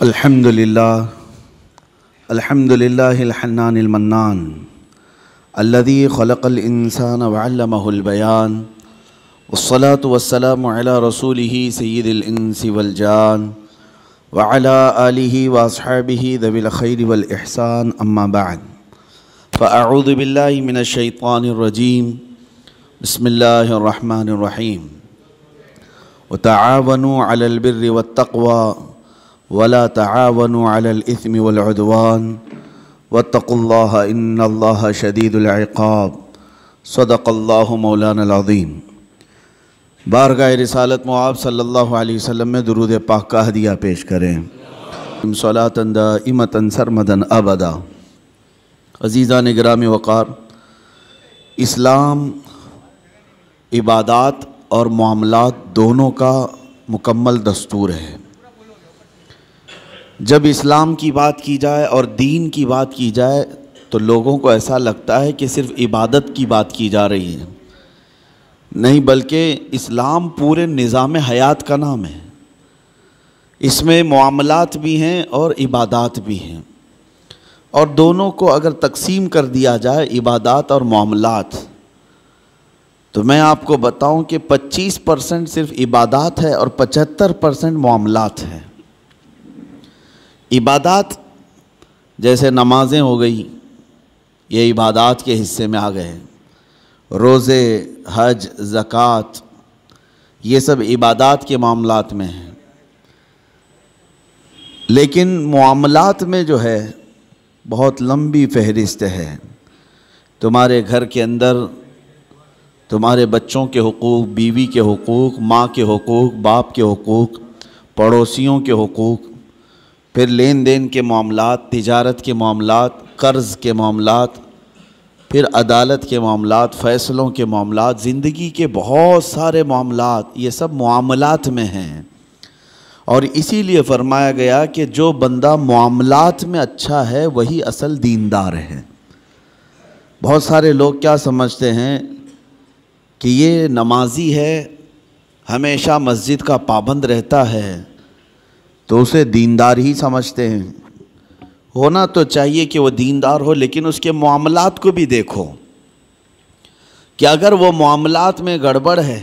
الحمدللہ الحنان المنان الذي خلق الانسان وعلمه البيان والصلاة والسلام على رسوله سيد الانس والجان وعلى آله واصحابه ذوي الخير والإحسان اما بعد فاعوذ بالله من الشيطان الرجيم بسم الله الرحمن الرحيم وتعاونوا على البر والتقوى ولا تعاونوا على الإثم والعدوان واتقوا الله إن الله شديد العقاب صدق الله مولانا العظیم۔ بارگاہ رسالت معاب صلی اللہ علیہ وسلم میں درود پاک کا ہدیہ پیش کریں۔ صلاۃ دائمۃ سرمدا ابدا۔ عزیزان گرامی وقار، اسلام عبادات اور معاملات دونوں کا مکمل دستور ہے۔ جب اسلام کی بات کی جائے اور دین کی بات کی جائے تو لوگوں کو ایسا لگتا ہے کہ صرف عبادت کی بات کی جا رہی ہے، نہیں بلکہ اسلام پورے نظام حیات کا نام ہے۔ اس میں معاملات بھی ہیں اور عبادات بھی ہیں، اور دونوں کو اگر تقسیم کر دیا جائے عبادات اور معاملات تو میں آپ کو بتاؤں کہ 25% صرف عبادات ہے اور 75% معاملات ہیں۔ عبادات جیسے نمازیں ہو گئی، یہ عبادات کے حصے میں آ گئے، روزے، حج، زکوٰۃ، یہ سب عبادات کے معاملات میں ہیں۔ لیکن معاملات میں جو ہے بہت لمبی فہرست ہے۔ تمہارے گھر کے اندر تمہارے بچوں کے حقوق، بیوی کے حقوق، ماں کے حقوق، باپ کے حقوق، پڑوسیوں کے حقوق، پھر لین دین کے معاملات، تجارت کے معاملات، قرض کے معاملات، پھر عدالت کے معاملات، فیصلوں کے معاملات، زندگی کے بہت سارے معاملات، یہ سب معاملات میں ہیں۔ اور اسی لیے فرمایا گیا کہ جو بندہ معاملات میں اچھا ہے وہی اصل دیندار ہے۔ بہت سارے لوگ کیا سمجھتے ہیں کہ یہ نمازی ہے، ہمیشہ مسجد کا پابند رہتا ہے تو اسے دیندار ہی سمجھتے ہیں۔ ہونا تو چاہیے کہ وہ دیندار ہو، لیکن اس کے معاملات کو بھی دیکھو کہ اگر وہ معاملات میں گڑبڑ ہے،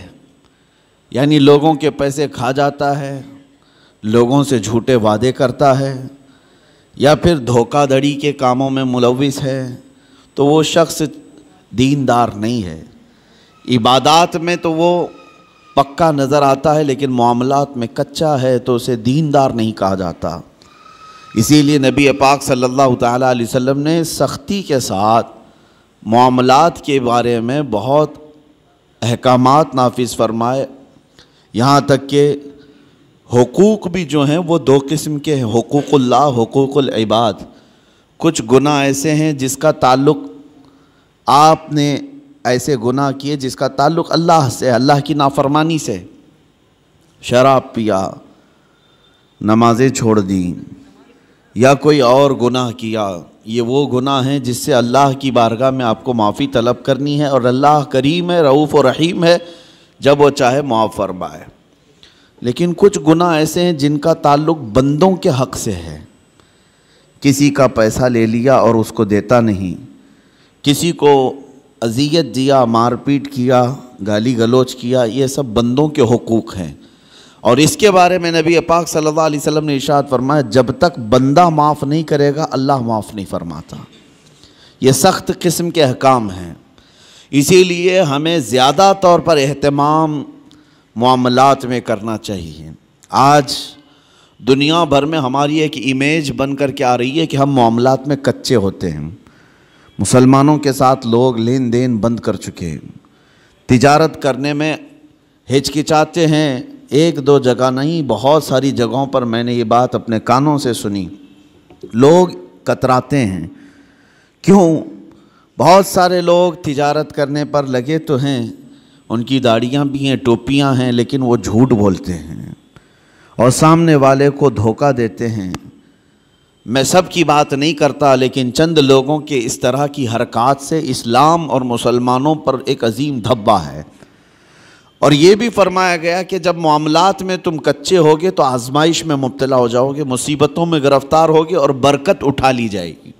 یعنی لوگوں کے پیسے کھا جاتا ہے، لوگوں سے جھوٹے وعدے کرتا ہے، یا پھر دھوکہ دھڑی کے کاموں میں ملوث ہے، تو وہ شخص دیندار نہیں ہے۔ عبادات میں تو وہ پکا نظر آتا ہے، لیکن معاملات میں کچا ہے تو اسے دیندار نہیں کہا جاتا۔ اسی لیے نبی پاک صلی اللہ تعالیٰ علیہ وسلم نے سختی کے ساتھ معاملات کے بارے میں بہت احکامات نافذ فرمائے، یہاں تک کہ حقوق بھی جو ہیں وہ دو قسم کے ہیں، حقوق اللہ، حقوق العباد۔ کچھ گناہ ایسے ہیں جس کا تعلق آپ نے ایسے گناہ کیے جس کا تعلق اللہ سے، اللہ کی نافرمانی سے، شراب پیا، نمازیں چھوڑ دیں، یا کوئی اور گناہ کیا، یہ وہ گناہ ہیں جس سے اللہ کی بارگاہ میں آپ کو معافی طلب کرنی ہے، اور اللہ کریم ہے، رؤوف و رحیم ہے، جب وہ چاہے معاف فرمائے۔ لیکن کچھ گناہ ایسے ہیں جن کا تعلق بندوں کے حق سے ہے، کسی کا پیسہ لے لیا اور اس کو دیتا نہیں، کسی کو اذیت دیا، مار پیٹ کیا، گالی گلوچ کیا، یہ سب بندوں کے حقوق ہیں۔ اور اس کے بارے میں نبی پاک صلی اللہ علیہ وسلم نے ارشاد فرمایا، جب تک بندہ معاف نہیں کرے گا اللہ معاف نہیں فرماتا۔ یہ سخت قسم کے احکام ہیں، اسی لیے ہمیں زیادہ طور پر اہتمام معاملات میں کرنا چاہیے۔ آج دنیا بھر میں ہماری ایک امیج بن کر کے آ رہی ہے کہ ہم معاملات میں کچے ہوتے ہیں۔ مسلمانوں کے ساتھ لوگ لین دین بند کر چکے ہیں، تجارت کرنے میں ہچکچاتے ہیں۔ ایک دو جگہ نہیں، بہت ساری جگہوں پر میں نے یہ بات اپنے کانوں سے سنی، لوگ کتراتے ہیں۔ کیوں؟ بہت سارے لوگ تجارت کرنے پر لگے تو ہیں، ان کی داڑیاں بھی ہیں، ٹوپیاں ہیں، لیکن وہ جھوٹ بولتے ہیں اور سامنے والے کو دھوکہ دیتے ہیں۔ میں سب کی بات نہیں کرتا، لیکن چند لوگوں کے اس طرح کی حرکات سے اسلام اور مسلمانوں پر ایک عظیم دھبہ ہے، اور یہ بھی فرمایا گیا کہ جب معاملات میں تم کچے ہوگے تو آزمائش میں مبتلا ہو جاؤ گے، مصیبتوں میں گرفتار ہوگے اور برکت اٹھا لی جائے گی۔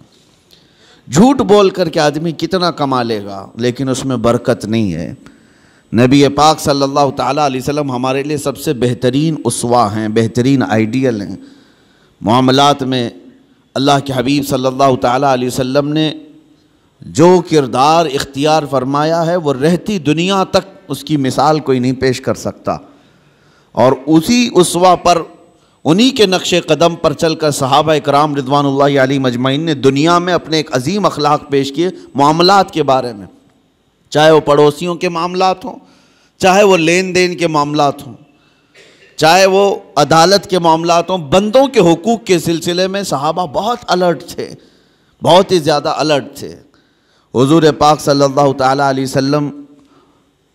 جھوٹ بول کر کے آدمی کتنا کما لے گا لیکن اس میں برکت نہیں ہے۔ نبی پاک صلی اللہ تعالیٰ علیہ وسلم ہمارے لیے سب سے بہترین اسوہ ہیں، بہترین آئیڈیل ہیں۔ معاملات میں اللہ کے حبیب صلی اللہ تعالیٰ علیہ وسلم نے جو کردار اختیار فرمایا ہے وہ رہتی دنیا تک اس کی مثال کوئی نہیں پیش کر سکتا، اور اسی اسوہ پر، انہی کے نقش قدم پر چل کر صحابہ اکرام رضوان اللہ علیہ مجمعین نے دنیا میں اپنے ایک عظیم اخلاق پیش کیے معاملات کے بارے میں، چاہے وہ پڑوسیوں کے معاملات ہوں، چاہے وہ لین دین کے معاملات ہوں، چاہے وہ عدالت کے معاملات ہوں۔ بندوں کے حقوق کے سلسلے میں صحابہ بہت الرٹ تھے، بہت ہی زیادہ الرٹ تھے۔ حضور پاک صلی اللہ تعالیٰ علیہ وسلم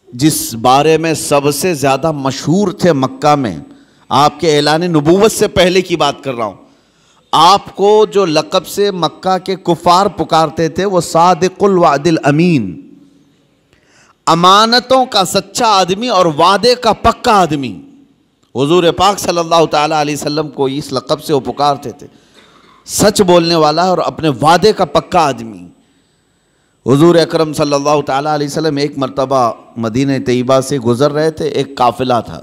جس بارے میں سب سے زیادہ مشہور تھے مکہ میں، آپ کے اعلان نبوت سے پہلے کی بات کر رہا ہوں، آپ کو جو لقب سے مکہ کے کفار پکارتے تھے وہ صادق الوعد الامین، امانتوں کا سچا آدمی اور وعدے کا پکا آدمی۔ حضور پاک صلی اللہ تعالیٰ علیہ وسلم کو اس لقب سے وہ پکارتے تھے، سچ بولنے والا اور اپنے وعدے کا پکا آدمی۔ حضور اکرم صلی اللہ تعالیٰ علیہ وسلم ایک مرتبہ مدینہ طیبہ سے گزر رہے تھے، ایک قافلہ تھا،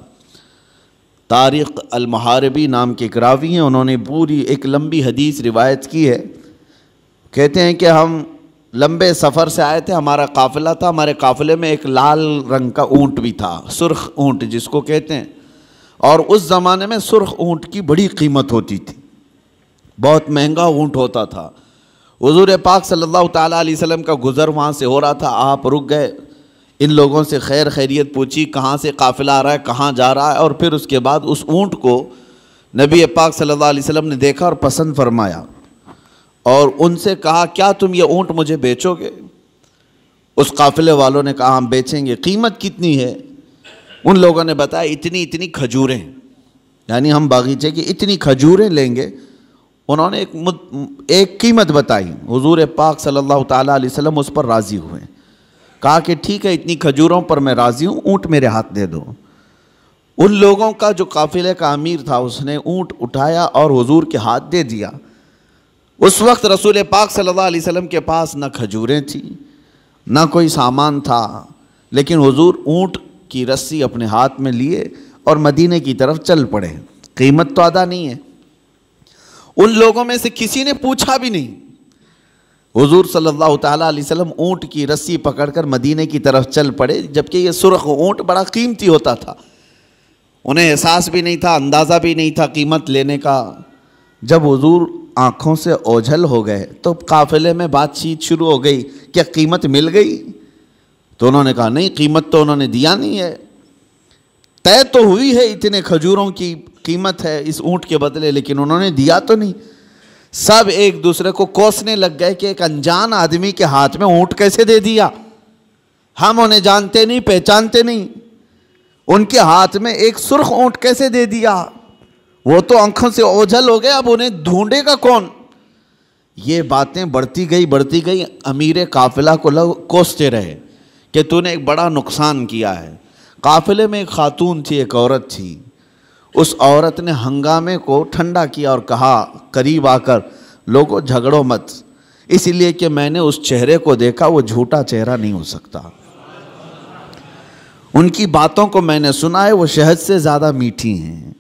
طارق المحاربی نام کے ایک راوی ہیں، انہوں نے پوری ایک لمبی حدیث روایت کی ہے۔ کہتے ہیں کہ ہم لمبے سفر سے آئے تھے، ہمارا قافلہ تھا، ہمارے قافلے میں ایک لال رنگ کا اونٹ بھی تھا، سرخ اونٹ جس کو کہتے ہیں، اور اس زمانے میں سرخ اونٹ کی بڑی قیمت ہوتی تھی، بہت مہنگا اونٹ ہوتا تھا۔ حضور پاک صلی اللہ تعالیٰ علیہ وسلم کا گزر وہاں سے ہو رہا تھا، آپ رک گئے، ان لوگوں سے خیر خیریت پوچھی، کہاں سے قافلہ آ رہا ہے، کہاں جا رہا ہے، اور پھر اس کے بعد اس اونٹ کو نبی پاک صلی اللہ علیہ وسلم نے دیکھا اور پسند فرمایا، اور ان سے کہا کیا تم یہ اونٹ مجھے بیچو گے؟ اس قافلے والوں نے کہا ہم بیچیں گے۔ قیمت کتنی ہے؟ ان لوگوں نے بتایا اتنی کھجوریں، یعنی ہم باغیچے کی اتنی کھجوریں لیں گے۔ انہوں نے ایک قیمت بتائی، حضور پاک صلی اللہ تعالیٰ علیہ وسلم اس پر راضی ہوئے، کہا کہ ٹھیک ہے اتنی کھجوروں پر میں راضی ہوں، اونٹ میرے ہاتھ دے دو۔ ان لوگوں کا جو قافلے کا امیر تھا اس نے اونٹ اٹھایا اور حضور کے ہاتھ دے دیا۔ اس وقت رسول پاک صلی اللہ علیہ وسلم کے پاس نہ کھجوریں تھیں نہ کوئی سامان تھا، لیکن حضور اونٹ کی رسی اپنے ہاتھ میں لیے اور مدینے کی طرف چل پڑے۔ قیمت تو ادا نہیں ہے، ان لوگوں میں سے کسی نے پوچھا بھی نہیں۔ حضور صلی اللہ تعالیٰ علیہ وسلم اونٹ کی رسی پکڑ کر مدینے کی طرف چل پڑے، جبکہ یہ سرخ اونٹ بڑا قیمتی ہوتا تھا، انہیں احساس بھی نہیں تھا، اندازہ بھی نہیں تھا قیمت لینے کا۔ جب حضور آنکھوں سے اوجھل ہو گئے تو قافلے میں بات چیت شروع ہو گئی، کیا قیمت مل گئی؟ تو انہوں نے کہا نہیں، قیمت تو انہوں نے دیا نہیں ہے، طے تو ہوئی ہے اتنے کھجوروں کی قیمت ہے اس اونٹ کے بدلے، لیکن انہوں نے دیا تو نہیں۔ سب ایک دوسرے کو کوسنے لگ گئے کہ ایک انجان آدمی کے ہاتھ میں اونٹ کیسے دے دیا، ہم انہیں جانتے نہیں، پہچانتے نہیں، ان کے ہاتھ میں ایک سرخ اونٹ کیسے دے دیا؟ وہ تو آنکھوں سے اوجھل ہو گئے، اب انہیں ڈھونڈے گا کون؟ یہ باتیں بڑھتی گئی، امیر قافلہ کو لوگ کوستے رہے کہ تو نے ایک بڑا نقصان کیا ہے۔ قافلے میں ایک خاتون تھی، ایک عورت تھی، اس عورت نے ہنگامے کو ٹھنڈا کیا اور کہا قریب آ کر لوگوں جھگڑو مت، اس لیے کہ میں نے اس چہرے کو دیکھا، وہ جھوٹا چہرہ نہیں ہو سکتا، ان کی باتوں کو میں نے سنا ہے، وہ شہد سے زیادہ میٹھی ہیں،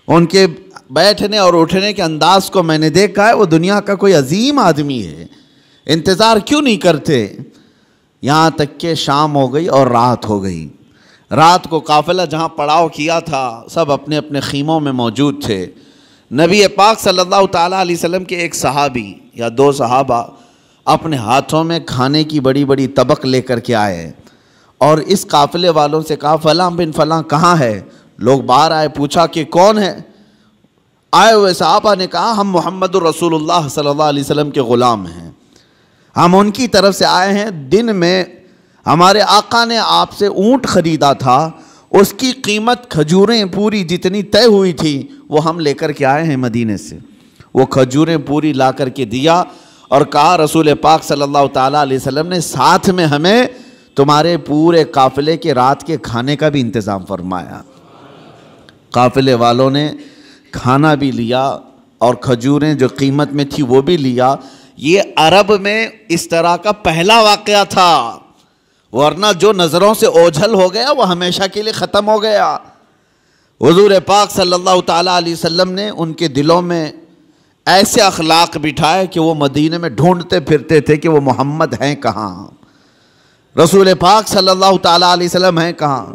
ان کے بیٹھنے اور اٹھنے کے انداز کو میں نے دیکھا ہے، وہ دنیا کا کوئی عظیم آدمی ہے، انتظار کیوں نہیں کرتے؟ یہاں تک کہ شام ہو گئی اور رات ہو گئی۔ رات کو قافلہ جہاں پڑاؤ کیا تھا سب اپنے اپنے خیموں میں موجود تھے۔ نبی پاک صلی اللہ تعالیٰ علیہ وسلم کے ایک صحابی یا دو صحابہ اپنے ہاتھوں میں کھانے کی بڑی بڑی طبق لے کر کے آئے اور اس قافلے والوں سے کہا فلاں بن فلاں کہاں ہے؟ لوگ باہر آئے، پوچھا کہ کون ہے؟ آئے ہوئے صحابہ نے کہا ہم محمد الرسول اللہ صلی اللہ علیہ وسلم کے غلام ہیں، ہم ان کی طرف سے آئے ہیں، دن میں ہمارے آقا نے آپ سے اونٹ خریدا تھا، اس کی قیمت کھجوریں پوری جتنی طے ہوئی تھی وہ ہم لے کر کے آئے ہیں مدینے سے۔ وہ کھجوریں پوری لا کر کے دیا اور کہا رسول پاک صلی اللہ تعالیٰ علیہ وسلم نے ساتھ میں ہمیں تمہارے پورے قافلے کے رات کے کھانے کا بھی انتظام فرمایا۔ قافلے والوں نے کھانا بھی لیا اور کھجوریں جو قیمت میں تھی وہ بھی لیا۔ یہ عرب میں اس طرح کا پہلا واقعہ تھا، ورنہ جو نظروں سے اوجھل ہو گیا وہ ہمیشہ کے لیے ختم ہو گیا۔ حضور پاک صلی اللہ تعالیٰ علیہ وسلم نے ان کے دلوں میں ایسے اخلاق بٹھائے کہ وہ مدینے میں ڈھونڈتے پھرتے تھے کہ وہ محمد ہیں کہاں، رسول پاک صلی اللہ تعالیٰ علیہ وسلم ہیں کہاں۔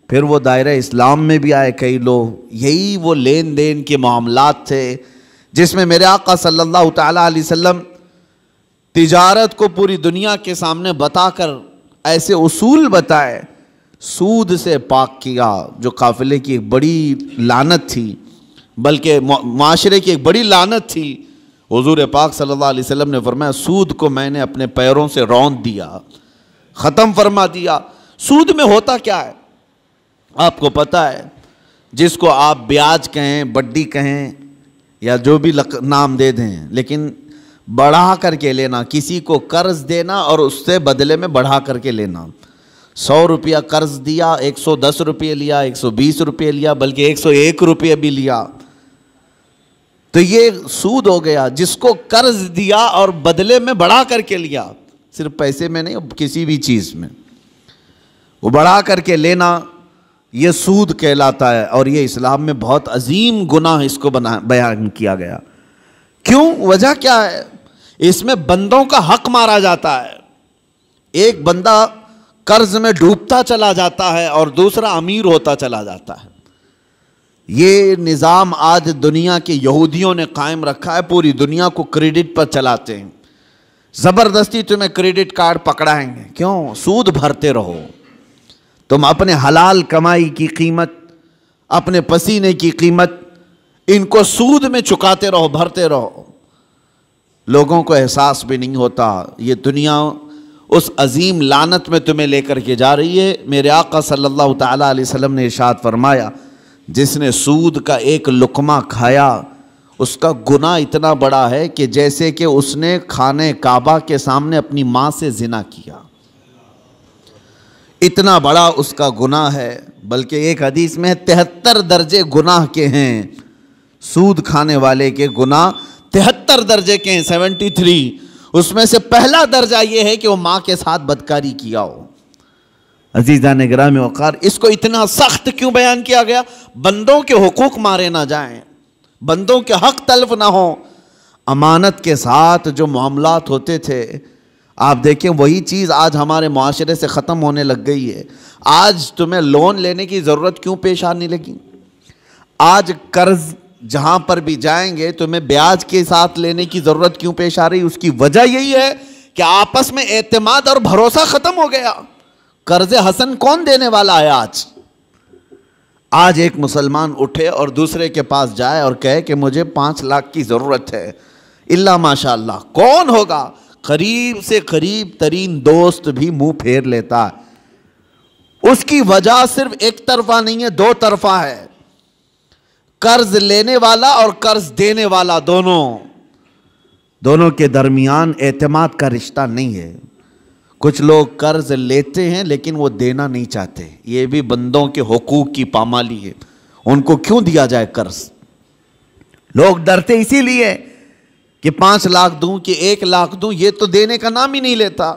پھر وہ دائرہ اسلام میں بھی آئے کئی لوگ۔ یہی وہ لین دین کے معاملات تھے جس میں میرے آقا صلی اللہ تعالیٰ علیہ وسلم تجارت کو پوری دنیا کے سامنے بتا کر ایسے اصول بتائے، سود سے پاک کیا جو قافلے کی ایک بڑی لعنت تھی، بلکہ معاشرے کی ایک بڑی لعنت تھی۔ حضور پاک صلی اللہ علیہ وسلم نے فرمایا سود کو میں نے اپنے پیروں سے روند دیا، ختم فرما دیا۔ سود میں ہوتا کیا ہے آپ کو پتہ ہے، جس کو آپ بیاج کہیں، بڈی کہیں یا جو بھی نام دے دیں، لیکن بڑھا کر کے لینا، کسی کو قرض دینا اور اس سے بدلے میں بڑھا کر کے لینا۔ 100 روپیہ قرض دیا، 110 روپیہ لیا، 120 روپیہ لیا، بلکہ 101 روپیہ بھی لیا، تو یہ سود ہو گیا۔ جس کو قرض دیا اور بدلے میں بڑھا کر کے لیا، صرف پیسے میں نہیں، کسی بھی چیز میں وہ بڑھا کر کے لینا، یہ سود کہلاتا ہے۔ اور یہ اسلام میں بہت عظیم گناہ اس کو بیان کیا گیا۔ کیوں؟ وجہ کیا ہے؟ اس میں بندوں کا حق مارا جاتا ہے۔ ایک بندہ قرض میں ڈوبتا چلا جاتا ہے اور دوسرا امیر ہوتا چلا جاتا ہے۔ یہ نظام آج دنیا کے یہودیوں نے قائم رکھا ہے، پوری دنیا کو کریڈٹ پر چلاتے ہیں۔ زبردستی تمہیں کریڈٹ کارڈ پکڑائیں گے، کیوں؟ سود بھرتے رہو، تم اپنے حلال کمائی کی قیمت، اپنے پسینے کی قیمت ان کو سود میں چکاتے رہو، بھرتے رہو۔ لوگوں کو احساس بھی نہیں ہوتا، یہ دنیا اس عظیم لعنت میں تمہیں لے کر کے جا رہی ہے۔ میرے آقا صلی اللہ تعالیٰ علیہ وسلم نے ارشاد فرمایا جس نے سود کا ایک لقمہ کھایا اس کا گناہ اتنا بڑا ہے کہ جیسے کہ اس نے خانہ کعبہ کے سامنے اپنی ماں سے زنا کیا، اتنا بڑا اس کا گناہ ہے۔ بلکہ ایک حدیث میں 73 درجے گناہ کے ہیں، سود کھانے والے کے گناہ 73 درجے کے ہیں، 73۔ اس میں سے پہلا درجہ یہ ہے کہ وہ ماں کے ساتھ بدکاری کیا ہو۔ عزیزان گرامی وقار، اس کو اتنا سخت کیوں بیان کیا گیا؟ بندوں کے حقوق مارے نہ جائیں، بندوں کے حق تلف نہ ہوں۔ امانت کے ساتھ جو معاملات ہوتے تھے، آپ دیکھیں وہی چیز آج ہمارے معاشرے سے ختم ہونے لگ گئی ہے۔ آج تمہیں لون لینے کی ضرورت کیوں پیش آنے لگی؟ آج قرض جہاں پر بھی جائیں گے تمہیں بیاج کے ساتھ لینے کی ضرورت کیوں پیش آ رہی؟ اس کی وجہ یہی ہے کہ آپس میں اعتماد اور بھروسہ ختم ہو گیا۔ قرض حسن کون دینے والا ہے آج ایک مسلمان اٹھے اور دوسرے کے پاس جائے اور کہے کہ مجھے 5 لاکھ کی ضرورت ہے، اللہ ماشاء اللہ، کون ہوگا؟ قریب سے قریب ترین دوست بھی منہ پھیر لیتا ہے۔ اس کی وجہ صرف ایک طرفہ نہیں ہے، 2 طرفہ ہے۔ قرض لینے والا اور قرض دینے والا دونوں کے درمیان اعتماد کا رشتہ نہیں ہے۔ کچھ لوگ قرض لیتے ہیں لیکن وہ دینا نہیں چاہتے، یہ بھی بندوں کے حقوق کی پامالی ہے۔ ان کو کیوں دیا جائے قرض؟ لوگ ڈرتے اسی لیے کہ 5 لاکھ دوں کہ 1 لاکھ دوں، یہ تو دینے کا نام ہی نہیں لیتا۔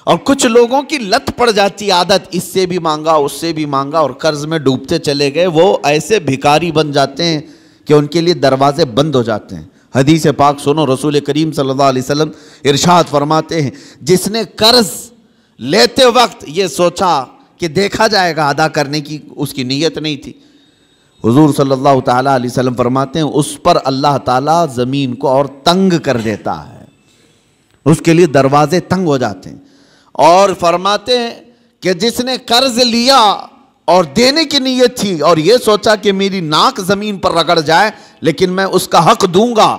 اور کچھ لوگوں کی لت پڑ جاتی عادت، اس سے بھی مانگا اس سے بھی مانگا اور قرض میں ڈوبتے چلے گئے، وہ ایسے بھکاری بن جاتے ہیں کہ ان کے لیے دروازے بند ہو جاتے ہیں۔ حدیث پاک سنو، رسول کریم صلی اللہ علیہ وسلم ارشاد فرماتے ہیں جس نے قرض لیتے وقت یہ سوچا کہ دیکھا جائے گا ادا کرنے کی اس کی نیت نہیں تھی، حضور صلی اللہ تعالیٰ علیہ وسلم فرماتے ہیں اس پر اللہ تعالیٰ زمین کو اور تنگ کر دیتا ہے، اس کے لیے دروازے تنگ ہو جاتے ہیں۔ اور فرماتے ہیں کہ جس نے قرض لیا اور دینے کی نیت تھی اور یہ سوچا کہ میری ناک زمین پر رگڑ جائے لیکن میں اس کا حق دوں گا،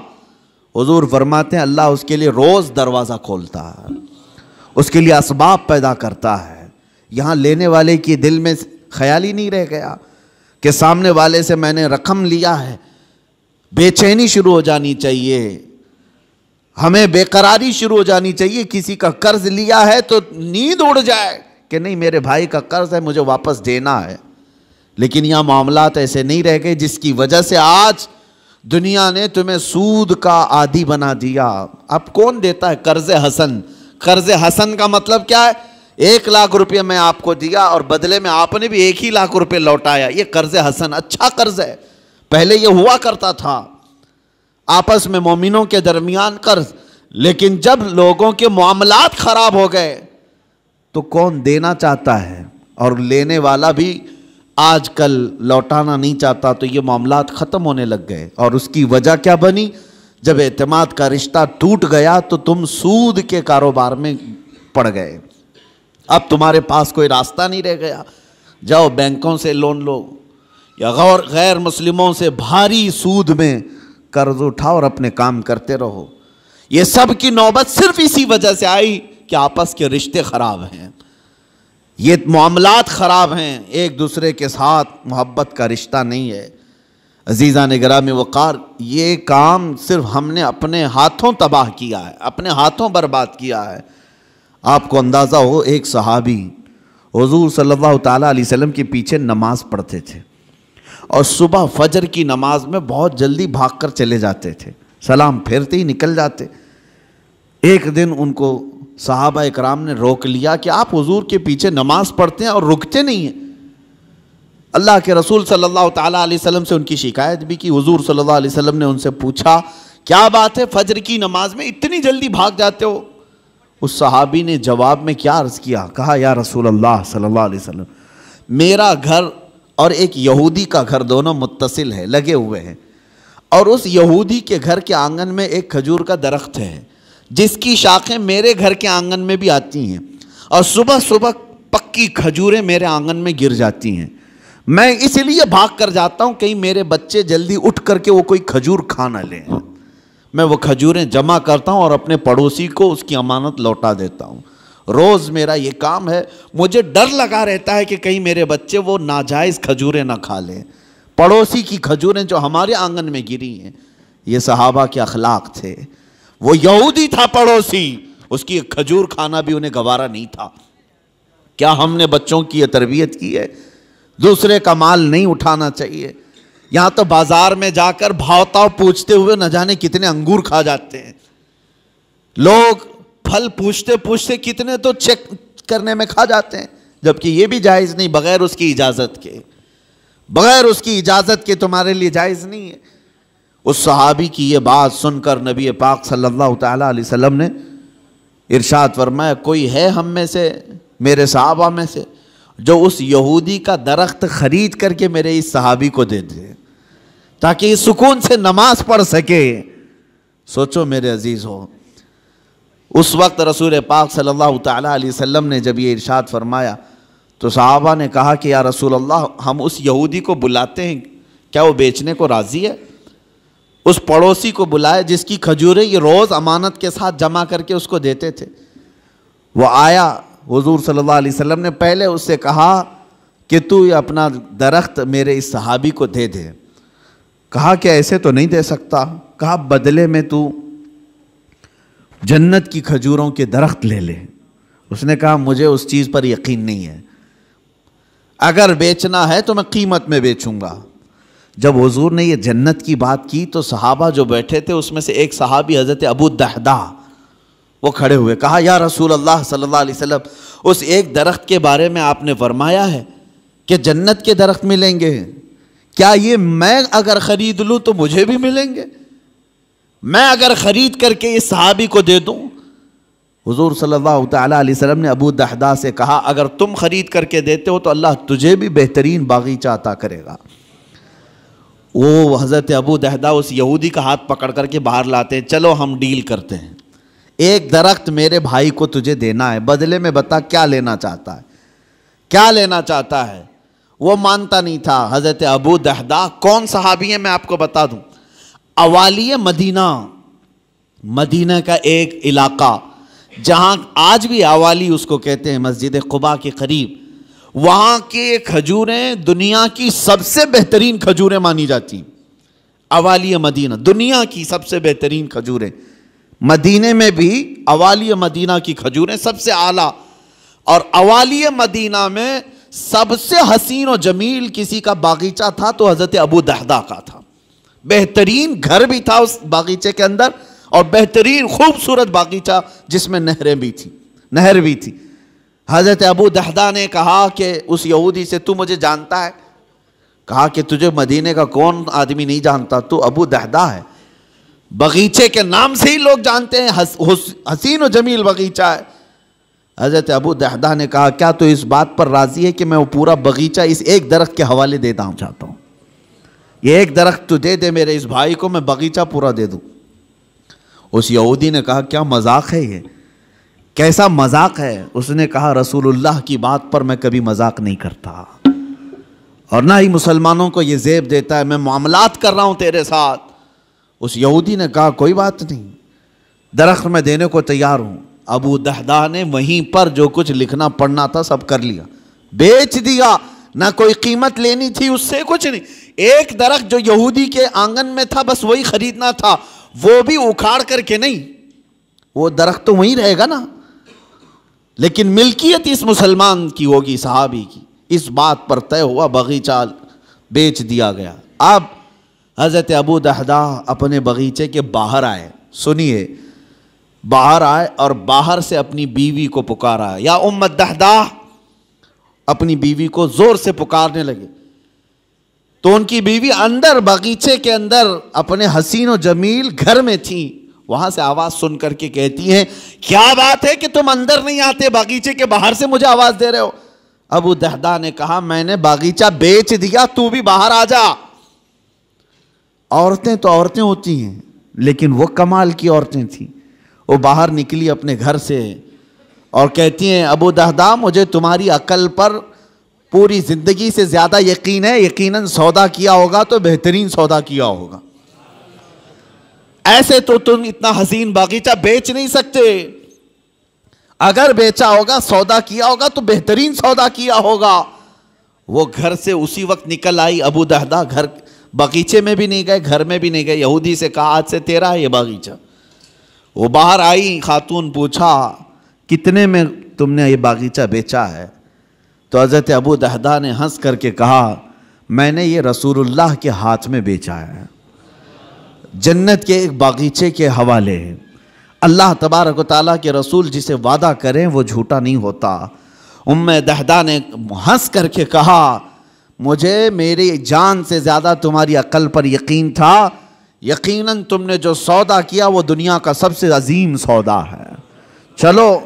حضور فرماتے ہیں اللہ اس کے لیے روز دروازہ کھولتا ہے، اس کے لیے اسباب پیدا کرتا ہے۔ یہاں لینے والے کی دل میں خیال ہی نہیں رہ گیا کہ سامنے والے سے میں نے رقم لیا ہے، بے چینی شروع ہو جانی چاہیے، ہمیں بے قراری شروع ہو جانی چاہیے۔ کسی کا قرض لیا ہے تو نیند اڑ جائے کہ نہیں میرے بھائی کا قرض ہے مجھے واپس دینا ہے. لیکن یہاں معاملات ایسے نہیں رہ گئے جس کی وجہ سے آج دنیا نے تمہیں سود کا عادی بنا دیا. اب کون دیتا ہے قرض حسن؟ قرض حسن کا مطلب کیا ہے؟ 1,00,000 روپے میں آپ کو دیا اور بدلے میں آپ نے بھی 1,00,000 روپے لوٹایا. یہ قرض حسن اچھا قرض ہے. پہلے یہ ہوا کرتا تھا آپس میں مومنوں کے درمیان قرض. لیکن جب لوگوں کے معاملات خراب ہو گئے تو کون دینا چاہتا ہے اور لینے والا بھی آج کل لوٹانا نہیں چاہتا. تو یہ معاملات ختم ہونے لگ گئے. اور اس کی وجہ کیا بنی؟ جب اعتماد کا رشتہ ٹوٹ گیا تو تم سود کے کاروبار میں پڑ گئے. اب تمہارے پاس کوئی راستہ نہیں رہ گیا. جاؤ بینکوں سے لون لو یا غیر مسلموں سے بھاری سود میں قرض اٹھاؤ اور اپنے کام کرتے رہو. یہ سب کی نوبت صرف اسی وجہ سے آئی کہ آپس کے رشتے خراب ہیں, یہ معاملات خراب ہیں, ایک دوسرے کے ساتھ محبت کا رشتہ نہیں ہے. عزیزان گرامی وقار, یہ کام صرف ہم نے اپنے ہاتھوں تباہ کیا ہے, اپنے ہاتھوں برباد کیا ہے. آپ کو اندازہ ہو ایک صحابی حضور صلی اللہ تعالیٰ علیہ وسلم کے پیچھے نماز پڑھتے تھے اور صبح فجر کی نماز میں بہت جلدی بھاگ کر چلے جاتے تھے, سلام پھیرتے ہی نکل جاتے. ایک دن ان کو صحابہ اکرام نے روک لیا کہ آپ حضور کے پیچھے نماز پڑھتے ہیں اور رکتے نہیں ہیں. اللہ کے رسول صلی اللہ تعالیٰ علیہ وسلم سے ان کی شکایت بھی کی. حضور صلی اللہ علیہ وسلم نے ان سے پوچھا کیا بات ہے فجر کی نماز میں اتنی جلدی بھاگ جاتے ہو؟ اس صحابی نے جواب میں کیا عرض کیا, کہا یا رسول اللہ صلی اللہ علیہ وسلم میرا گھر اور ایک یہودی کا گھر دونوں متصل ہے, لگے ہوئے ہیں, اور اس یہودی کے گھر کے آنگن میں ایک کھجور کا درخت ہے جس کی شاخیں میرے گھر کے آنگن میں بھی آتی ہیں, اور صبح صبح پکی کھجوریں میرے آنگن میں گر جاتی ہیں. میں اس لیے بھاگ کر جاتا ہوں کہیں میرے بچے جلدی اٹھ کر کے وہ کوئی کھجور کھا نہ لیں. میں وہ کھجوریں جمع کرتا ہوں اور اپنے پڑوسی کو اس کی امانت لوٹا دیتا ہوں. روز میرا یہ کام ہے. مجھے ڈر لگا رہتا ہے کہ کہیں میرے بچے وہ ناجائز کھجوریں نہ کھا لیں, پڑوسی کی کھجوریں جو ہمارے آنگن میں گری ہیں. یہ صحابہ کے اخلاق تھے. وہ یہودی تھا پڑوسی, اس کی ایک کھجور کھانا بھی انہیں گوارا نہیں تھا. کیا ہم نے بچوں کی یہ تربیت کی ہے؟ دوسرے کا مال نہیں اٹھانا چاہیے. یہاں تو بازار میں جا کر بھاؤ تاؤ پوچھتے ہوئے نہ جانے کتنے انگور کھا جاتے ہیں لوگ, پھل پوچھتے پوچھتے کتنے تو چیک کرنے میں کھا جاتے ہیں, جبکہ یہ بھی جائز نہیں, بغیر اس کی اجازت کے, بغیر اس کی اجازت کے تمہارے لیے جائز نہیں ہے. اس صحابی کی یہ بات سن کر نبی پاک صلی اللہ تعالیٰ علیہ وسلم نے ارشاد فرمایا کوئی ہے ہم میں سے, میرے صحابہ میں سے, جو اس یہودی کا درخت خرید کر کے میرے اس صحابی کو دے دے تاکہ یہ سکون سے نماز پڑھ سکے. سوچو میرے عزیز ہو, اس وقت رسول پاک صلی اللہ تعالیٰ علیہ وسلم نے جب یہ ارشاد فرمایا تو صحابہ نے کہا کہ یا رسول اللہ ہم اس یہودی کو بلاتے ہیں, کیا وہ بیچنے کو راضی ہے؟ اس پڑوسی کو بلائے جس کی کھجوریں یہ روز امانت کے ساتھ جمع کر کے اس کو دیتے تھے. وہ آیا, حضور صلی اللہ علیہ وسلم نے پہلے اس سے کہا کہ تو یہ اپنا درخت میرے اس صحابی کو دے دے. کہا کہ ایسے تو نہیں دے سکتا. کہا بدلے میں تو جنت کی کھجوروں کے درخت لے لے. اس نے کہا مجھے اس چیز پر یقین نہیں ہے, اگر بیچنا ہے تو میں قیمت میں بیچوں گا. جب حضور نے یہ جنت کی بات کی تو صحابہ جو بیٹھے تھے اس میں سے ایک صحابی حضرت ابو الدحداء وہ کھڑے ہوئے, کہا یا رسول اللہ صلی اللہ علیہ وسلم اس ایک درخت کے بارے میں آپ نے فرمایا ہے کہ جنت کے درخت ملیں گے, کیا یہ میں اگر خرید لوں تو مجھے بھی ملیں گے؟ میں اگر خرید کر کے اس صحابی کو دے دوں؟ حضور صلی اللہ تعالیٰ علیہ وسلم نے ابو الدحداء سے کہا اگر تم خرید کر کے دیتے ہو تو اللہ تجھے بھی بہترین باغیچہ عطا کرے گا. وہ حضرت ابو الدحداء اس یہودی کا ہاتھ پکڑ کر کے باہر لاتے ہیں, چلو ہم ڈیل کرتے ہیں, ایک درخت میرے بھائی کو تجھے دینا ہے, بدلے میں بتا کیا لینا چاہتا ہے, کیا لینا چاہتا ہے. وہ مانتا نہیں تھا. حضرت ابو الدحداء کون صحابی ہیں میں آپ کو بتا دوں, اوالی مدینہ, مدینہ کا ایک علاقہ جہاں آج بھی اوالی اس کو کہتے ہیں, مسجد قباء کے قریب, وہاں کے کھجوریں دنیا کی سب سے بہترین کھجوریں مانی جاتی. اوالی مدینہ دنیا کی سب سے بہترین کھجوریں, مدینے میں بھی اوالی مدینہ کی کھجوریں سب سے اعلیٰ, اور اوالی مدینہ میں سب سے حسین و جمیل کسی کا باغیچہ تھا تو حضرت ابو دحدہ کا تھا. بہترین گھر بھی تھا اس باغیچے کے اندر اور بہترین خوبصورت باغیچہ جس میں نہر بھی تھی. حضرت ابو دحدہ نے کہا کہ اس یہودی سے تو مجھے جانتا ہے؟ کہا کہ تجھے مدینے کا کون آدمی نہیں جانتا، تو ابو دحدہ ہے. باغیچے کے نام سے ہی لوگ جانتے ہیں، حسین و جمیل باغیچہ ہے. حضرت ابو دحدہ نے کہا کیا تو اس بات پر راضی ہے کہ میں وہ پورا باغیچہ اس ایک درخت کے حوالے دیتا ہوں چاہتا ہوں، یہ ایک درخت تو دے دے میرے اس بھائی کو، میں باغیچہ پورا دے دوں. اس یہودی نے کہا کیا مذاق ہے یہ، کیسا مذاق ہے؟ اس نے کہا رسول اللہ کی بات پر میں کبھی مذاق نہیں کرتا اور نہ ہی مسلمانوں کو یہ زیب دیتا ہے، میں معاملات کر رہا ہوں تیرے ساتھ. اس یہودی نے کہا کوئی بات نہیں، درخت میں دینے کو تیار ہوں. ابو دحدہ نے وہیں پر جو کچھ لکھنا پڑھنا تھا سب کر لیا، بیچ دیا، نہ کوئی قیمت لینی تھی اس سے، کچھ نہیں. ایک درخت جو یہودی کے آنگن میں تھا بس وہی خریدنا تھا، وہ بھی اکھاڑ کر کے نہیں، وہ درخت تو وہیں رہے گا نا، لیکن ملکیت اس مسلمان کی ہوگی، صحابی کی. اس بات پر طے ہوا، باغیچہ بیچ دیا گیا. اب حضرت ابو دحدہ اپنے باغیچے کے باہر آئے، سنیے، باہر آئے اور باہر سے اپنی بیوی کو پکارا، یا ام الدحدہ، اپنی بیوی کو زور سے پکارنے لگے. تو ان کی بیوی اندر باغیچے کے اندر اپنے حسین و جمیل گھر میں تھی. وہاں سے آواز سن کر کے کہتی ہیں کیا بات ہے کہ تم اندر نہیں آتے، باغیچے کے باہر سے مجھے آواز دے رہے ہو؟ ابو دحدہ نے کہا میں نے باغیچہ بیچ دیا، تو بھی باہر آ جا. عورتیں تو عورتیں ہوتی ہیں، لیکن وہ کمال کی عورتیں تھیں. وہ باہر نکلی اپنے گھر سے اور کہتی ہیں ابو دحدہ مجھے تمہاری عقل پر پوری زندگی سے زیادہ یقین ہے، یقیناً سودا کیا ہوگا تو بہترین سودا کیا ہوگا، ایسے تو تم اتنا حسین باغیچہ بیچ نہیں سکتے، اگر بیچا ہوگا سودا کیا ہوگا تو بہترین سودا کیا ہوگا. وہ گھر سے اسی وقت نکل آئی. ابو دحدہ گھر باغیچے میں بھی نہیں گئے، گھر میں بھی نہیں گئے. یہودی سے کہا آج سے تیرا ہے یہ باغیچہ. وہ باہر آئی، خاتون پوچھا کتنے میں تم نے یہ باغیچہ بیچا ہے؟ تو حضرت ابو دحدہ نے ہنس کر کے کہا میں نے یہ رسول اللہ کے ہاتھ میں بیچا ہے، جنت کے ایک باغیچے کے حوالے. اللہ تبارک و تعالیٰ کے رسول جسے وعدہ کریں وہ جھوٹا نہیں ہوتا. ام دحدہ نے ہنس کر کے کہا مجھے میری جان سے زیادہ تمہاری عقل پر یقین تھا، یقیناً تم نے جو سودا کیا وہ دنیا کا سب سے عظیم سودا ہے. چلو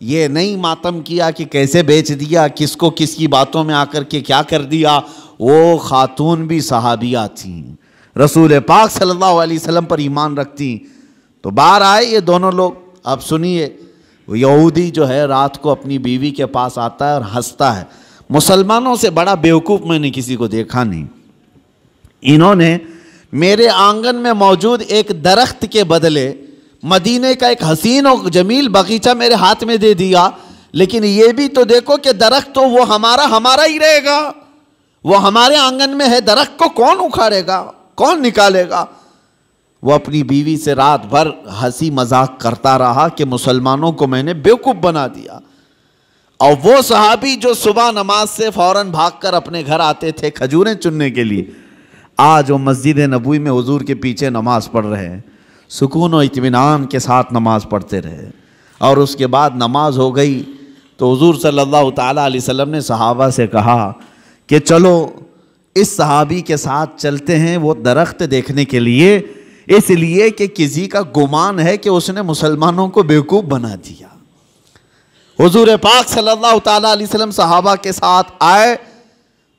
یہ نہیں ماتم کیا کہ کیسے بیچ دیا، کس کو کس کی باتوں میں آ کر کے کیا کر دیا. وہ خاتون بھی صحابیہ تھیں، رسول پاک صلی اللہ علیہ وسلم پر ایمان رکھتی. تو باہر آئے یہ دونوں لوگ. اب سنیے، وہ یہودی جو ہے رات کو اپنی بیوی کے پاس آتا ہے اور ہنستا ہے. مسلمانوں سے بڑا بیوقوف میں نے کسی کو دیکھا نہیں. انہوں نے میرے آنگن میں موجود ایک درخت کے بدلے مدینے کا ایک حسین و جمیل باغیچہ میرے ہاتھ میں دے دیا، لیکن یہ بھی تو دیکھو کہ درخت تو وہ ہمارا ہی رہے گا، وہ ہمارے آنگن میں ہے، درخت کو کون اکھاڑے گا، کون نکالے گا. وہ اپنی بیوی سے رات بھر ہنسی مذاق کرتا رہا کہ مسلمانوں کو میں نے بیوقوف بنا دیا. اور وہ صحابی جو صبح نماز سے فوراً بھاگ کر اپنے گھر آتے تھے کھجوریں چننے کے لیے، آج وہ مسجد نبوی میں حضور کے پیچھے نماز پڑھ رہے ہیں، سکون و اطمینان کے ساتھ نماز پڑھتے رہے. اور اس کے بعد نماز ہو گئی تو حضور صلی اللہ تعالیٰ علیہ وسلم نے صحابہ سے کہا کہ چلو اس صحابی کے ساتھ چلتے ہیں وہ درخت دیکھنے کے لیے، اس لیے کہ کسی کا گمان ہے کہ اس نے مسلمانوں کو بیوقوف بنا دیا. حضور پاک صلی اللہ تعالیٰ علیہ وسلم صحابہ کے ساتھ آئے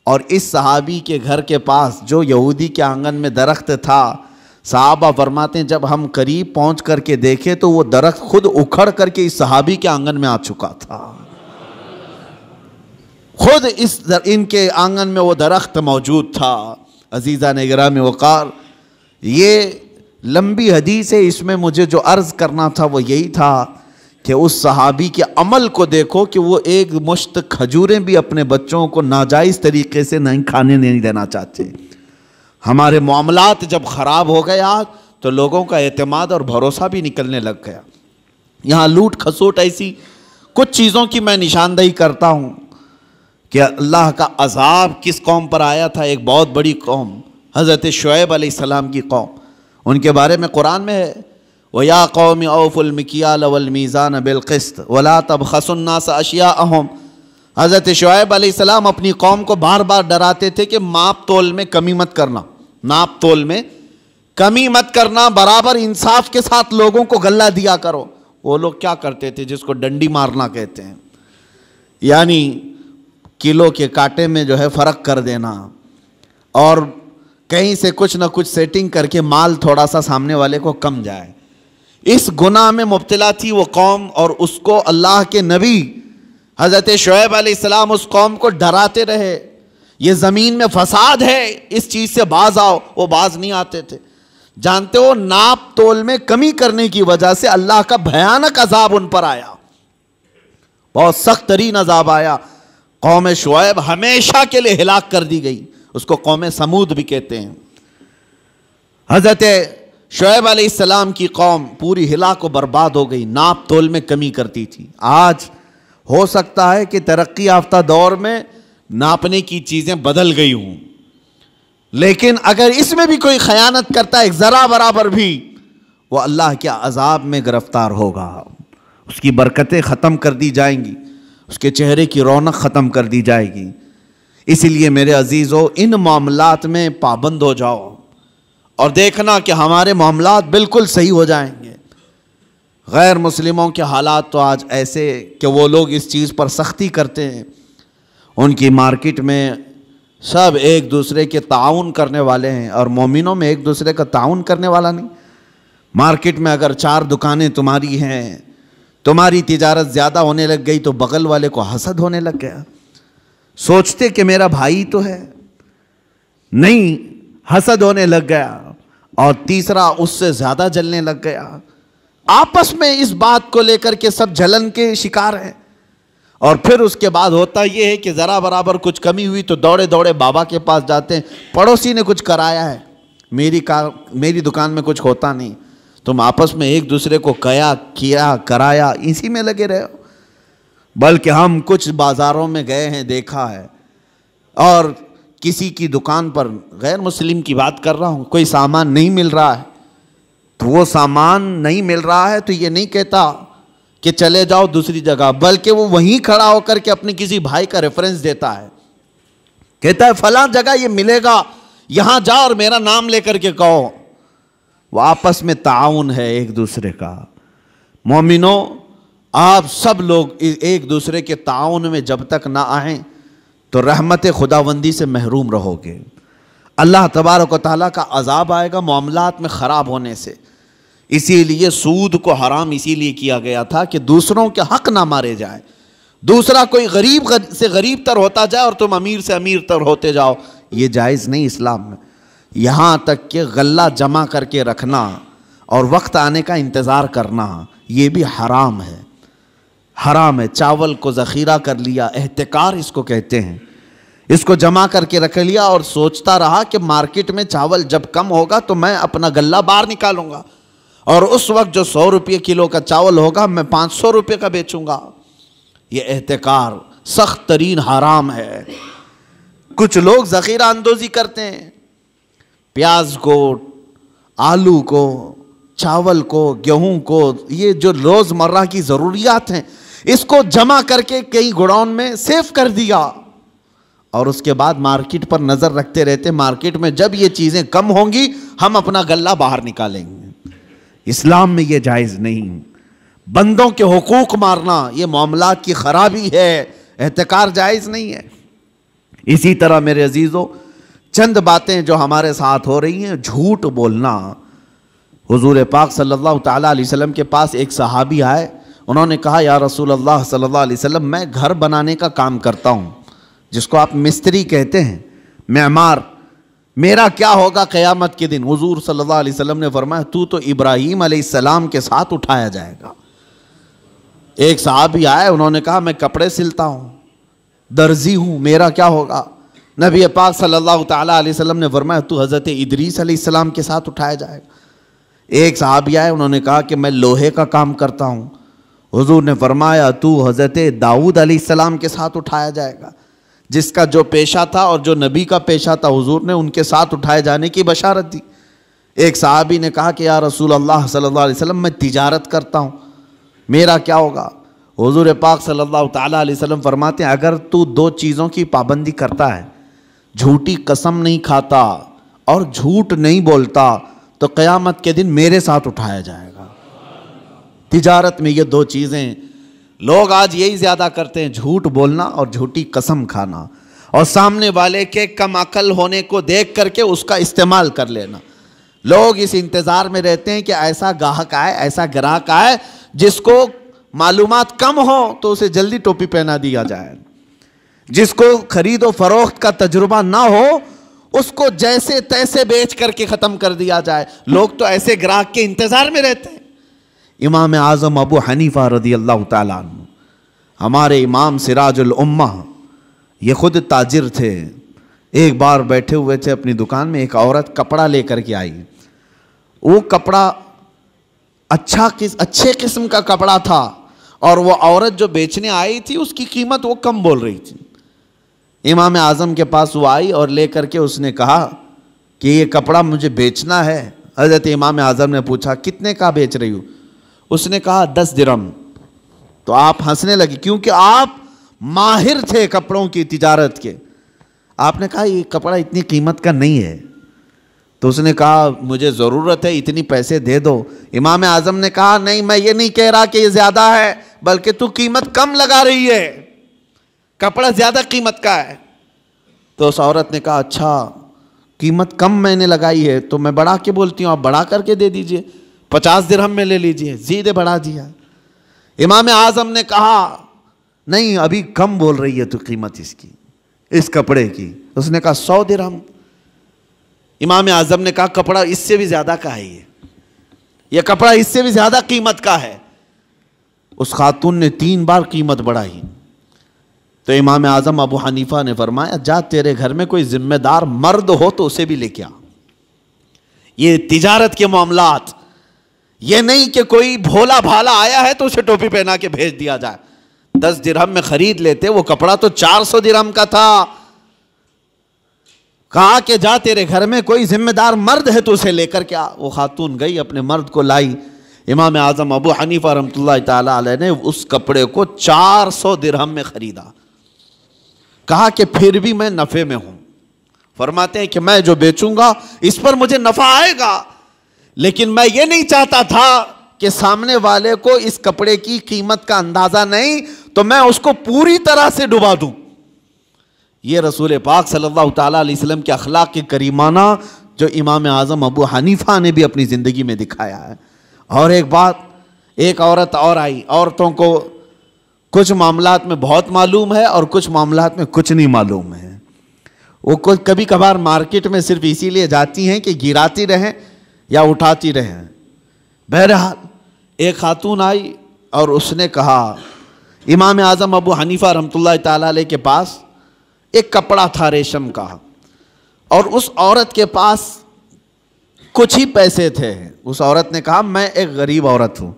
اور اس صحابی کے گھر کے پاس جو یہودی کے آنگن میں درخت تھا، صحابہ فرماتے ہیں جب ہم قریب پہنچ کر کے دیکھے تو وہ درخت خود اکھڑ کر کے اس صحابی کے آنگن میں آ چکا تھا. خود ان کے آنگن میں وہ درخت موجود تھا. عزیزان گرامی وقار، یہ لمبی حدیث ہے، اس میں مجھے جو عرض کرنا تھا وہ یہی تھا کہ اس صحابی کے عمل کو دیکھو کہ وہ ایک مشت کھجوریں بھی اپنے بچوں کو ناجائز طریقے سے نہیں کھانے نہیں دینا چاہتے. ہمارے معاملات جب خراب ہو گیا تو لوگوں کا اعتماد اور بھروسہ بھی نکلنے لگ گیا. یہاں لوٹ کھسوٹ ایسی کچھ چیزوں کی میں نشاندہی کرتا ہوں کہ اللہ کا عذاب کس قوم پر آیا تھا. ایک بہت بڑی قوم حضرت شعیب علیہ السلام کی قوم, ان کے بارے میں قرآن میں ہے وَيَا قَوْمِ أَوْفُوا الْمِكْيَالَ وَالْمِيزَانَ بِالْقِسْطِ وَلَا تَبْخَسُوا النَّاسَ أَشْيَاءَهُمْ. حضرت شعیب علیہ السلام اپنی قوم کو بار بار ڈراتے تھے کہ ماپ تول میں کمی مت کرنا, ناپ تول میں کمی مت کرنا, برابر انصاف کے ساتھ لوگوں کو غلہ دیا کرو. وہ لوگ کیا کرتے تھے جس کو ڈنڈی مارنا کہتے ہیں, یعنی کلو کے کانٹے میں جو ہے فرق کر دینا, اور کہیں سے کچھ نہ کچھ سیٹنگ کر کے مال تھوڑا سا سامنے والے کو کم جائے. اس گناہ میں مبتلا تھی وہ قوم, اور اس کو اللہ کے نبی حضرت شعیب علیہ السلام اس قوم کو ڈراتے رہے, یہ زمین میں فساد ہے, اس چیز سے باز آؤ. وہ باز نہیں آتے تھے. جانتے ہو ناپ تول میں کمی کرنے کی وجہ سے اللہ کا بھیانک عذاب ان پر آیا, بہت سخت ترین عذاب آیا. قوم شعیب ہمیشہ کے لیے ہلاک کر دی گئی, اس کو قوم سمود بھی کہتے ہیں. حضرت شعیب علیہ السلام کی قوم پوری ہلاک و برباد ہو گئی, ناپ تول میں کمی کرتی تھی. آج ہو سکتا ہے کہ ترقی یافتہ دور میں ناپنے کی چیزیں بدل گئی ہوں, لیکن اگر اس میں بھی کوئی خیانت کرتا ہے ایک ذرا برابر بھی, وہ اللہ کے عذاب میں گرفتار ہوگا. اس کی برکتیں ختم کر دی جائیں گی, اس کے چہرے کی رونق ختم کر دی جائے گی. اسی لیے میرے عزیزو, ان معاملات میں پابند ہو جاؤ اور دیکھنا کہ ہمارے معاملات بالکل صحیح ہو جائیں گے. غیر مسلموں کے حالات تو آج ایسے کہ وہ لوگ اس چیز پر سختی کرتے ہیں. ان کی مارکیٹ میں سب ایک دوسرے کے تعاون کرنے والے ہیں, اور مومنوں میں ایک دوسرے کا تعاون کرنے والا نہیں. مارکیٹ میں اگر 4 دکانیں تمہاری ہیں, تمہاری تجارت زیادہ ہونے لگ گئی تو بغل والے کو حسد ہونے لگ گیا. سوچتے کہ میرا بھائی تو ہے, نہیں, حسد ہونے لگ گیا. اور تیسرا, اس سے زیادہ جلنے لگ گیا. آپس میں اس بات کو لے کر کے سب جلن کے شکار ہیں. اور پھر اس کے بعد ہوتا یہ ہے کہ ذرا برابر کچھ کمی ہوئی تو دوڑے دوڑے بابا کے پاس جاتے ہیں, پڑوسی نے کچھ کرایا ہے, میری دکان میں کچھ ہوتا نہیں. تم آپس میں ایک دوسرے کو کیا کرایا اسی میں لگے رہے ہو. بلکہ ہم کچھ بازاروں میں گئے ہیں, دیکھا ہے, اور کسی کی دکان پر, غیر مسلم کی بات کر رہا ہوں, کوئی سامان نہیں مل رہا ہے, تو وہ سامان نہیں مل رہا ہے تو یہ نہیں کہتا کہ چلے جاؤ دوسری جگہ, بلکہ وہ وہیں کھڑا ہو کر کے اپنے کسی بھائی کا ریفرنس دیتا ہے, کہتا ہے فلاں جگہ یہ ملے گا, یہاں جاؤ اور میرا نام لے کر کے کہو. وہ آپس میں تعاون ہے ایک دوسرے کا. مومنوں, آپ سب لوگ ایک دوسرے کے تعاون میں جب تک نہ آئیں تو رحمت خداوندی سے محروم رہو گے. اللہ تبارک و تعالیٰ کا عذاب آئے گا معاملات میں خراب ہونے سے. اسی لیے سود کو حرام اسی لیے کیا گیا تھا کہ دوسروں کے حق نہ مارے جائے. دوسرا کوئی غریب سے غریب تر ہوتا جائے اور تم امیر سے امیر تر ہوتے جاؤ, یہ جائز نہیں اسلام میں. یہاں تک کہ غلہ جمع کر کے رکھنا اور وقت آنے کا انتظار کرنا, یہ بھی حرام ہے, حرام ہے. چاول کو ذخیرہ کر لیا, احتکار اس کو کہتے ہیں, اس کو جمع کر کے رکھ لیا اور سوچتا رہا کہ مارکیٹ میں چاول جب کم ہوگا تو میں اپنا غلہ باہر نکالوں گا, اور اس وقت جو 100 روپے کلو کا چاول ہوگا میں 500 روپے کا بیچوں گا. یہ احتکار سخت ترین حرام ہے. کچھ لوگ ذخیرہ اندوزی کرتے ہیں, پیاز کو, آلو کو, چاول کو, گیہوں کو, یہ جو روز مرہ کی ضروریات ہیں اس کو جمع کر کے کئی گوڈاؤن میں سیف کر دیا, اور اس کے بعد مارکیٹ پر نظر رکھتے رہتے, مارکیٹ میں جب یہ چیزیں کم ہوں گی ہم اپنا غلہ باہر نکالیں گے. اسلام میں یہ جائز نہیں. بندوں کے حقوق مارنا یہ معاملات کی خرابی ہے, احتکار جائز نہیں ہے. اسی طرح میرے عزیزو, چند باتیں جو ہمارے ساتھ ہو رہی ہیں, جھوٹ بولنا. حضور پاک صلی اللہ تعالیٰ علیہ وسلم کے پاس ایک صحابی آئے, انہوں نے کہا یا رسول اللہ صلی اللہ علیہ وسلم, میں گھر بنانے کا کام کرتا ہوں, جس کو آپ مستری کہتے ہیں, معمار, میرا کیا ہوگا قیامت کے دن؟ حضور صلی اللہ علیہ وسلم نے فرمایا تو ابراہیم علیہ السلام کے ساتھ اٹھایا جائے گا. ایک صحابی آئے, انہوں نے کہا میں کپڑے سلتا ہوں, درزی ہوں, میرا کیا ہوگا؟ نبی پاک صلی اللہ تعالیٰ علیہ وسلم نے فرمایا تو حضرت ادریس علیہ السلام کے ساتھ اٹھایا جائے گا. ایک صحابی آئے, انہوں نے کہا کہ میں لوہے کا کام کرتا ہوں, حضور نے فرمایا تو حضرت داؤد علیہ السلام کے ساتھ اٹھایا جائے گا، جس کا جو پیشہ تھا اور جو نبی کا پیشہ تھا حضور نے ان کے ساتھ اٹھائے جانے کی بشارت دی۔ ایک صحابی نے کہا کہ یا رسول اللہ صلی اللہ علیہ وسلم میں تجارت کرتا ہوں، میرا کیا ہوگا؟ حضور پاک صلی اللہ تعالیٰ علیہ وسلم فرماتے ہیں اگر تو دو چیزوں کی پابندی کرتا ہے، جھوٹی قسم نہیں کھاتا اور جھوٹ نہیں بولتا، تو قیامت کے دن میرے ساتھ اٹھایا جائے گا۔ تجارت میں یہ دو چیزیں لوگ آج یہی زیادہ کرتے ہیں، جھوٹ بولنا اور جھوٹی قسم کھانا، اور سامنے والے کے کم عقل ہونے کو دیکھ کر کے اس کا استعمال کر لینا۔ لوگ اس انتظار میں رہتے ہیں کہ ایسا گاہک آئے، ایسا گراہک آئے جس کو معلومات کم ہو تو اسے جلدی ٹوپی پہنا دیا جائے، جس کو خرید و فروخت کا تجربہ نہ ہو اس کو جیسے تیسے بیچ کر کے ختم کر دیا جائے۔ لوگ تو ایسے گراہک کے انتظار میں رہتے ہیں۔ امام اعظم ابو حنیفہ رضی اللہ تعالیٰ عنہ، ہمارے امام سراج الامہ، یہ خود تاجر تھے۔ ایک بار بیٹھے ہوئے تھے اپنی دکان میں، ایک عورت کپڑا لے کر کے آئی۔ وہ کپڑا اچھے قسم کا کپڑا تھا، اور وہ عورت جو بیچنے آئی تھی اس کی قیمت وہ کم بول رہی تھی۔ امام اعظم کے پاس وہ آئی اور لے کر کے اس نے کہا کہ یہ کپڑا مجھے بیچنا ہے۔ حضرت امام اعظم نے پوچھا کتنے کا بیچ رہی ہو؟ اس نے کہا 10 درہم۔ تو آپ ہنسنے لگے کیونکہ آپ ماہر تھے کپڑوں کی تجارت کے۔ آپ نے کہا یہ کپڑا اتنی قیمت کا نہیں ہے۔ تو اس نے کہا مجھے ضرورت ہے، اتنی پیسے دے دو۔ امام اعظم نے کہا نہیں، میں یہ نہیں کہہ رہا کہ یہ زیادہ ہے، بلکہ تو قیمت کم لگا رہی ہے، کپڑا زیادہ قیمت کا ہے۔ تو اس عورت نے کہا اچھا قیمت کم میں نے لگائی ہے تو میں بڑھا کے بولتی ہوں، آپ بڑھا کر کے دے دیجئے، 50 درہم میں لے لیجئے۔ زیادہ بڑھا دیا۔ امام اعظم نے کہا نہیں، ابھی کم بول رہی ہے تو قیمت اس کی، اس کپڑے کی۔ اس نے کہا 100 درہم۔ امام اعظم نے کہا کپڑا اس سے بھی زیادہ کا ہے، یہ کپڑا اس سے بھی زیادہ قیمت کا ہے۔ اس خاتون نے 3 بار قیمت بڑھائی۔ تو امام اعظم ابو حنیفہ نے فرمایا جا تیرے گھر میں کوئی ذمہ دار مرد ہو تو اسے بھی لے کے آ۔ یہ تجارت کے معاملات، یہ نہیں کہ کوئی بھولا بھالا آیا ہے تو اسے ٹوپی پہنا کے بھیج دیا جائے۔ 10 درہم میں خرید لیتے، وہ کپڑا تو 400 درہم کا تھا۔ کہا کہ جا تیرے گھر میں کوئی ذمہ دار مرد ہے تو اسے لے کر کے آ۔ وہ خاتون گئی، اپنے مرد کو لائی۔ امام اعظم ابو حنیفہ رحمۃ اللہ تعالیٰ علیہ نے اس کپڑے کو 400 درہم میں خریدا۔ کہا کہ پھر بھی میں نفع میں ہوں۔ فرماتے ہیں کہ میں جو بیچوں گا اس پر مجھے نفع آئے گا، لیکن میں یہ نہیں چاہتا تھا کہ سامنے والے کو اس کپڑے کی قیمت کا اندازہ نہیں تو میں اس کو پوری طرح سے ڈبا دوں۔ یہ رسول پاک صلی اللہ تعالیٰ علیہ وسلم کے اخلاق کریمانہ جو امام اعظم ابو حنیفہ نے بھی اپنی زندگی میں دکھایا ہے۔ اور ایک بات، ایک عورت اور آئی۔ عورتوں کو کچھ معاملات میں بہت معلوم ہے اور کچھ معاملات میں کچھ نہیں معلوم ہے۔ وہ کبھی کبھار مارکیٹ میں صرف اسی لیے جاتی ہیں کہ گراتی رہیں یا اٹھاتی رہیں۔ بہرحال ایک خاتون آئی اور اس نے کہا امام اعظم ابو حنیفہ رحمۃ اللہ تعالیٰ علیہ کے پاس ایک کپڑا تھا ریشم کا، اور اس عورت کے پاس کچھ ہی پیسے تھے۔ اس عورت نے کہا میں ایک غریب عورت ہوں،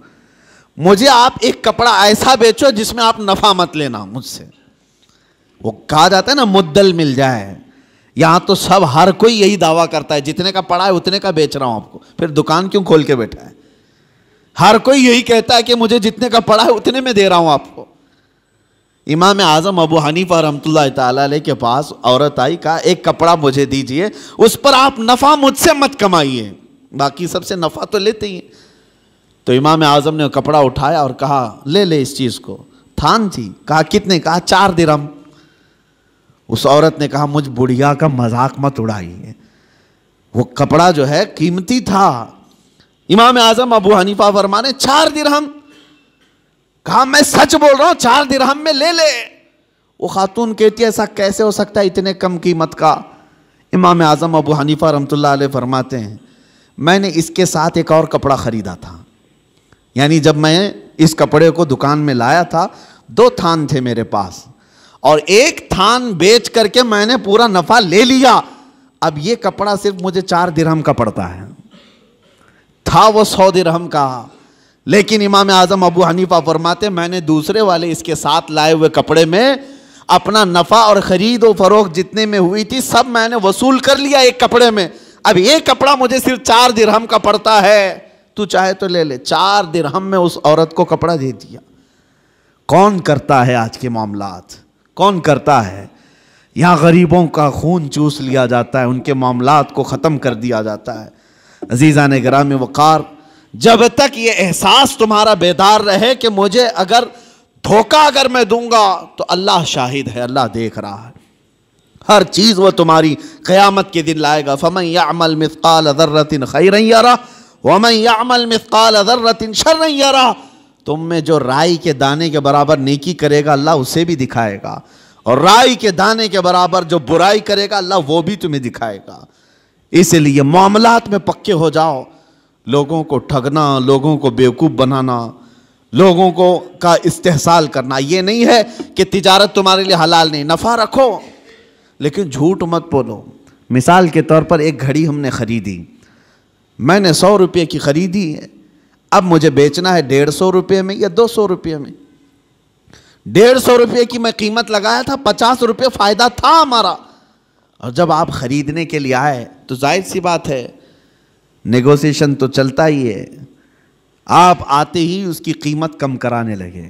مجھے آپ ایک کپڑا ایسا بیچو جس میں آپ نفع مت لینا مجھ سے۔ وہ کہا جاتا ہے نا مدل مل جائے، یہاں تو سب ہر کوئی یہی دعویٰ کرتا ہے جتنے کا پڑا ہے اتنے کا بیچ رہا ہوں آپ کو، پھر دکان کیوں کھول کے بیٹھا ہے؟ ہر کوئی یہی کہتا ہے کہ مجھے جتنے کا پڑا ہے اتنے میں دے رہا ہوں آپ کو۔ امام اعظم ابو حنیفہ رحمۃ اللہ تعالیٰ علیہ کے پاس عورت آئی، کہا ایک کپڑا مجھے دیجئے، اس پر آپ نفع مجھ سے مت کمائیے، باقی سب سے نفع تو لیتے ہی ہیں۔ تو امام اعظم نے کپڑا اٹھایا اور کہا لے لے اس چیز کو۔ تھان تھی، کہا کتنے؟ کہا 4 درہم۔ اس عورت نے کہا مجھ بڑھیا کا مذاق مت اڑائیے، وہ کپڑا جو ہے قیمتی تھا۔ امام اعظم ابو حنیفہ فرمانے 4 درہم۔ کہا میں سچ بول رہا ہوں، 4 درہم میں لے لے۔ وہ خاتون کہتی ہے ایسا کیسے ہو سکتا ہے اتنے کم قیمت کا؟ امام اعظم ابو حنیفہ رحمۃ اللہ علیہ فرماتے ہیں میں نے اس کے ساتھ ایک اور کپڑا خریدا تھا، یعنی جب میں اس کپڑے کو دکان میں لایا تھا 2 تھان تھے میرے پاس، اور ایک تھان بیچ کر کے میں نے پورا نفع لے لیا۔ اب یہ کپڑا صرف مجھے 4 درہم کا پڑتا ہے، تھا وہ 100 درہم کا۔ لیکن امام اعظم ابو حنیفہ فرماتے میں نے دوسرے والے اس کے ساتھ لائے ہوئے کپڑے میں اپنا نفع اور خرید و فروخت جتنے میں ہوئی تھی سب میں نے وصول کر لیا ایک کپڑے میں. اب ایک کپڑا مجھے صرف 4 درہم کا پڑتا ہے, تو چاہے تو لے لے. 4 درہم میں اس عورت کو کپڑا دے دیا. کون کرتا ہے آج کے معاملات؟ کون کرتا ہے؟ یہاں غریبوں کا خون چوس لیا جاتا ہے, ان کے معاملات کو ختم کر دیا جاتا ہے. عزیزان گرامی وقار, جب تک یہ احساس تمہارا بیدار رہے کہ مجھے اگر دھوکہ اگر میں دوں گا تو اللہ شاہد ہے, اللہ دیکھ رہا ہے, ہر چیز وہ تمہاری قیامت کے دن لائے گا. فَمَنْ يَعْمَلْ مِثْقَالَ ذَرَّةٍ خَيْرًا يَرَهُ وَمَنْ يَعْمَلْ مِثْقَالَ ذَرَّةٍ شَرًّا يَرَهُ. تم میں جو رائی کے دانے کے برابر نیکی کرے گا اللہ اسے بھی دکھائے گا, اور رائی کے دانے کے برابر جو برائی کرے گا اللہ وہ بھی تمہیں دکھائے گا. اس لیے معاملات میں پکے ہو جاؤ. لوگوں کو ٹھگنا, لوگوں کو بیوقوف بنانا, لوگوں کو کا استحصال کرنا, یہ نہیں ہے کہ تجارت تمہارے لیے حلال نہیں, نفع رکھو لیکن جھوٹ مت بولو. مثال کے طور پر ایک گھڑی ہم نے خریدی, میں نے 100 روپے کی خریدی ہے, اب مجھے بیچنا ہے 150 روپے میں یا 200 روپے میں. 150 روپے کی میں قیمت لگایا تھا, 50 روپے فائدہ تھا ہمارا. اور جب آپ خریدنے کے لیے آئے تو ظاہر سی بات ہے نیگوسیشن تو چلتا ہی ہے. آپ آتے ہی اس کی قیمت کم کرانے لگے,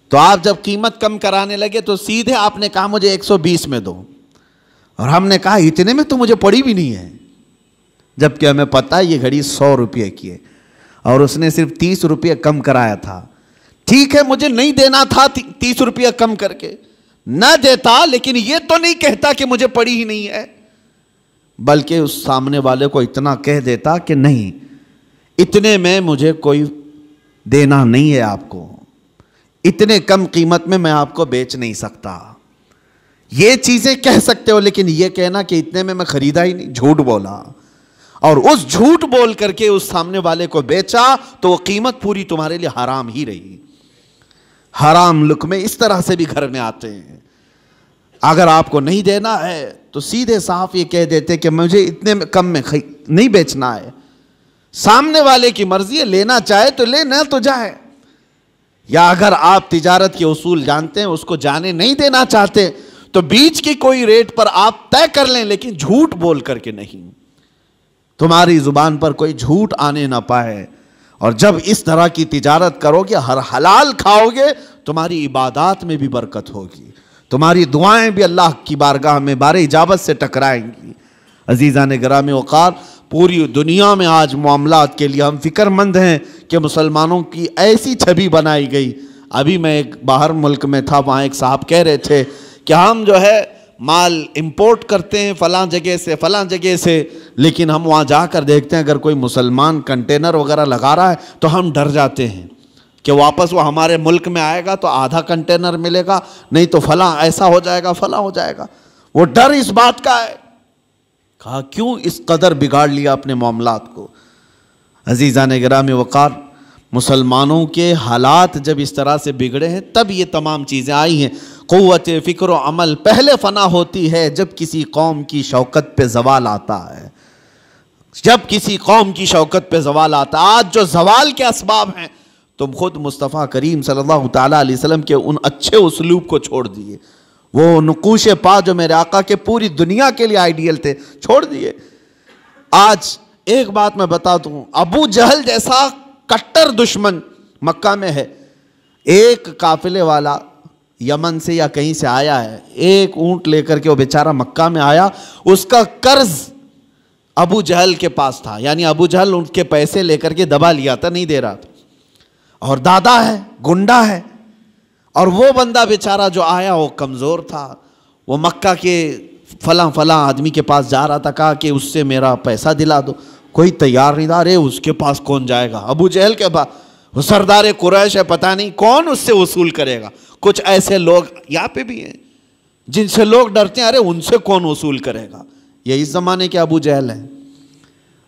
تو آپ جب قیمت کم کرانے لگے تو سیدھے آپ نے کہا مجھے 120 میں دو, اور ہم نے کہا اتنے میں تو مجھے پڑی بھی نہیں ہے, جبکہ ہمیں پتہ ہے یہ گھڑی 100 روپے کی ہے اور اس نے صرف 30 روپے کم کرایا تھا. ٹھیک ہے مجھے نہیں دینا تھا 30 روپے کم کر کے, نہ دیتا, لیکن یہ تو نہیں کہتا کہ مجھے پڑی ہی نہیں ہے, بلکہ اس سامنے والے کو اتنا کہہ دیتا کہ نہیں اتنے میں مجھے کوئی دینا نہیں ہے آپ کو, اتنے کم قیمت میں آپ کو بیچ نہیں سکتا. یہ چیزیں کہہ سکتے ہو, لیکن یہ کہنا کہ اتنے میں خریدا ہی نہیں, جھوٹ بولا. اور اس جھوٹ بول کر کے اس سامنے والے کو بیچا تو وہ قیمت پوری تمہارے لیے حرام ہی رہی. حرام لقمے اس طرح سے بھی گھر میں آتے ہیں. اگر آپ کو نہیں دینا ہے تو سیدھے صاف یہ کہہ دیتے کہ مجھے اتنے کم میں نہیں بیچنا ہے. سامنے والے کی مرضی ہے, لینا چاہے تو لے, نہ تو جائے. یا اگر آپ تجارت کے اصول جانتے ہیں, اس کو جانے نہیں دینا چاہتے, تو بیچ کی کوئی ریٹ پر آپ طے کر لیں, لیکن جھوٹ بول کر کے نہیں. تمہاری زبان پر کوئی جھوٹ آنے نہ پائے. اور جب اس طرح کی تجارت کرو گے, ہر حلال کھاؤ گے, تمہاری عبادات میں بھی برکت ہوگی, تمہاری دعائیں بھی اللہ کی بارگاہ میں بار اجابت سے ٹکرائیں گی. عزیزان گرامی وقار, پوری دنیا میں آج معاملات کے لیے ہم فکر مند ہیں کہ مسلمانوں کی ایسی چھبی بنائی گئی. ابھی میں ایک باہر ملک میں تھا, وہاں ایک صاحب کہہ رہے تھے کہ ہم جو ہے مال امپورٹ کرتے ہیں فلاں جگہ سے فلاں جگہ سے, لیکن ہم وہاں جا کر دیکھتے ہیں اگر کوئی مسلمان کنٹینر وغیرہ لگا رہا ہے تو ہم ڈر جاتے ہیں کہ واپس وہ ہمارے ملک میں آئے گا تو آدھا کنٹینر ملے گا, نہیں تو فلاں ایسا ہو جائے گا, فلاں ہو جائے گا. وہ ڈر اس بات کا ہے. کہا کیوں اس قدر بگاڑ لیا اپنے معاملات کو. عزیزان گرامی وقار, مسلمانوں کے حالات جب اس طرح سے بگڑے ہیں تب یہ تمام چیزیں آئی ہیں. قوت فکر و عمل پہلے فنا ہوتی ہے جب کسی قوم کی شوکت پہ زوال آتا ہے, جب کسی قوم کی شوکت پہ زوال آتا ہے. آج جو زوال کے اسباب ہیں, تم خود مصطفیٰ کریم صلی اللہ تعالیٰ علیہ وسلم کے ان اچھے اسلوب کو چھوڑ دیے, وہ نقوش پا جو میرے آقا کے پوری دنیا کے لیے آئیڈیل تھے, چھوڑ دیے. آج ایک بات میں بتا دوں, ابو جہل جیسا کٹر دشمن مکہ میں ہے. ایک قافلے والا یمن سے یا کہیں سے آیا ہے, ایک اونٹ لے کر کے وہ بیچارہ مکہ میں آیا, اس کا قرض ابو جہل کے پاس تھا, یعنی ابو جہل ان کے پیسے لے کر کے دبا لیا تھا, نہیں دے رہا تھا, اور دادا ہے, گنڈا ہے. اور وہ بندہ بیچارہ جو آیا وہ کمزور تھا, وہ مکہ کے فلاں آدمی کے پاس جا رہا تھا, کہا کہ اس سے میرا پیسہ دلا دو. کوئی تیار نہیں تھا. ارے اس کے پاس کون جائے گا, ابو جہل کے پاس, وہ سردار قریش ہے, پتہ نہیں کون اس سے وصول کرے گا. کچھ ایسے لوگ یہاں پہ بھی ہیں جن سے لوگ ڈرتے ہیں, ارے ان سے کون وصول کرے گا. یہ اس زمانے کے ابو جہل ہیں.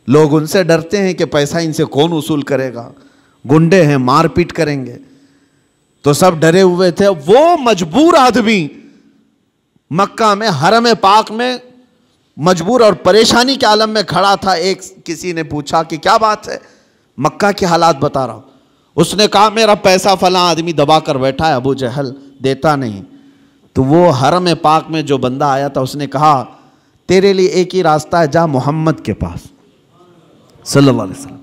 لوگ ان سے ڈرتے ہیں کہ پیسہ ان سے کون وصول کرے گا, گنڈے ہیں, مار پیٹ کریں گے, تو سب ڈرے ہوئے تھے. وہ مجبور آدمی مکہ میں حرم پاک میں مجبور اور پریشانی کے عالم میں کھڑا تھا. ایک کسی نے پوچھا کہ کیا بات ہے, مکہ کے حالات بتا رہا ہوں. اس نے کہا میرا پیسہ فلاں آدمی دبا کر بیٹھا ہے، ابو جہل دیتا نہیں. تو وہ حرم پاک میں جو بندہ آیا تھا اس نے کہا تیرے لیے ایک ہی راستہ ہے، جا محمد کے پاس صلی اللہ علیہ وسلم.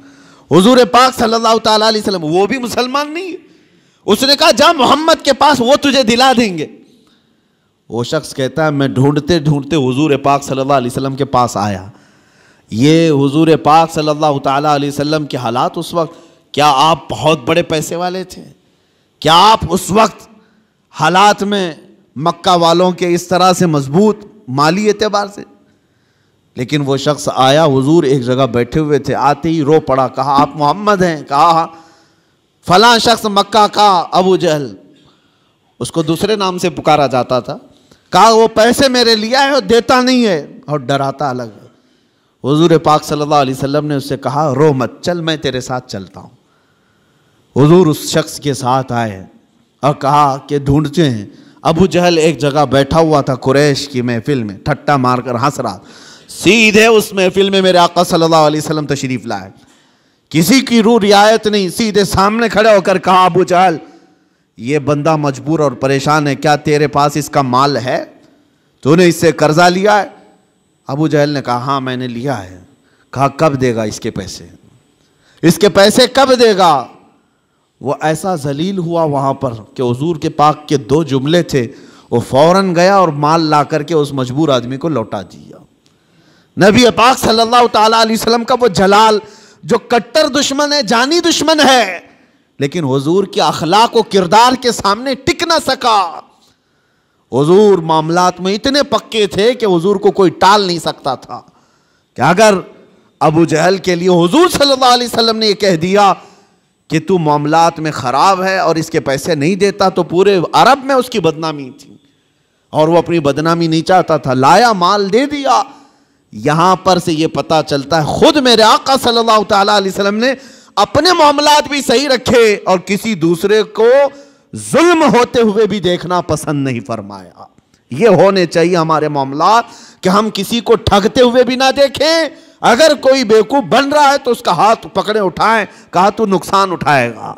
حضور پاک صلی اللہ تعالیٰ علیہ وسلم وہ بھی مسلمان نہیں ہے. اس نے کہا جا محمد کے پاس، وہ تجھے دلا دیں گے. وہ شخص کہتا ہے میں ڈھونڈتے ڈھونڈتے حضور پاک صلی اللہ علیہ وسلم کے پاس آیا. یہ حضور پاک صلی اللہ تعالیٰ علیہ وسلم کے حالات اس وقت، کیا آپ بہت بڑے پیسے والے تھے؟ کیا آپ اس وقت حالات میں مکہ والوں کے اس طرح سے مضبوط مالی اعتبار سے؟ لیکن وہ شخص آیا، حضور ایک جگہ بیٹھے ہوئے تھے، آتے ہی رو پڑا. کہا آپ محمد ہیں؟ کہا فلاں شخص مکہ کا ابو جہل، اس کو دوسرے نام سے پکارا جاتا تھا. کہا وہ پیسے میرے لیے ہے اور دیتا نہیں ہے اور ڈراتا الگ ہے. حضور پاک صلی اللہ علیہ وسلم نے اس سے کہا رو مت، چل میں تیرے ساتھ چلتا ہوں. حضور اس شخص کے ساتھ آئے اور کہا کہ ڈھونڈتے ہیں. ابو جہل ایک جگہ بیٹھا ہوا تھا قریش کی محفل میں، ٹھٹا مار کر ہنس رہا. سیدھے اس محفل میں میرے آقا صلی اللہ علیہ وسلم تشریف لائے، کسی کی روح رعایت نہیں، سیدھے سامنے کھڑے ہو کر کہا ابو جہل یہ بندہ مجبور اور پریشان ہے، کیا تیرے پاس اس کا مال ہے؟ تو نے اس سے قرضہ لیا ہے؟ ابو جہل نے کہا ہاں میں نے لیا ہے. کہا کب دے گا اس کے پیسے؟ اس کے پیسے کب دے گا؟ وہ ایسا ذلیل ہوا وہاں پر کہ حضور کے پاک کے 2 جملے تھے، وہ فوراً گیا اور مال لا کر کے اس مجبور آدمی کو لوٹا دیا. نبی پاک صلی اللہ تعالیٰ علیہ وسلم کا وہ جلال جو کٹر دشمن ہے، جانی دشمن ہے، لیکن حضور کے اخلاق و کردار کے سامنے ٹک نہ سکا. حضور معاملات میں اتنے پکے تھے کہ حضور کو کوئی ٹال نہیں سکتا تھا. کہ اگر ابو جہل کے لیے حضور صلی اللہ علیہ وسلم نے یہ کہہ دیا کہ تو معاملات میں خراب ہے اور اس کے پیسے نہیں دیتا، تو پورے عرب میں اس کی بدنامی تھی اور وہ اپنی بدنامی نہیں چاہتا تھا. لایا مال دے دیا. یہاں پر سے یہ پتا چلتا ہے خود میرے آقا صلی اللہ تعالیٰ علیہ وسلم نے اپنے معاملات بھی صحیح رکھے اور کسی دوسرے کو ظلم ہوتے ہوئے بھی دیکھنا پسند نہیں فرمایا. یہ ہونے چاہیے ہمارے معاملات کہ ہم کسی کو ٹھگتے ہوئے بھی نہ دیکھیں. اگر کوئی بیوقوف بن رہا ہے تو اس کا ہاتھ پکڑے اٹھائیں. کہا تو نقصان اٹھائے گا،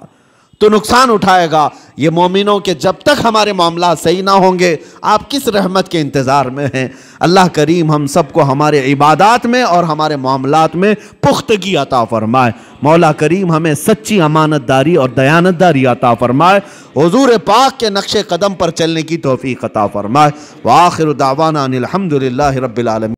تو نقصان اٹھائے گا. یہ مومنوں کے جب تک ہمارے معاملات صحیح نہ ہوں گے آپ کس رحمت کے انتظار میں ہیں؟ اللہ کریم ہم سب کو ہمارے عبادات میں اور ہمارے معاملات میں پختگی عطا فرمائے. مولا کریم ہمیں سچی امانت داری اور دیانت داری عطا فرمائے. حضور پاک کے نقش قدم پر چلنے کی توفیق عطا فرمائے. وآخر دعوانا ان الحمدللہ رب العالمین.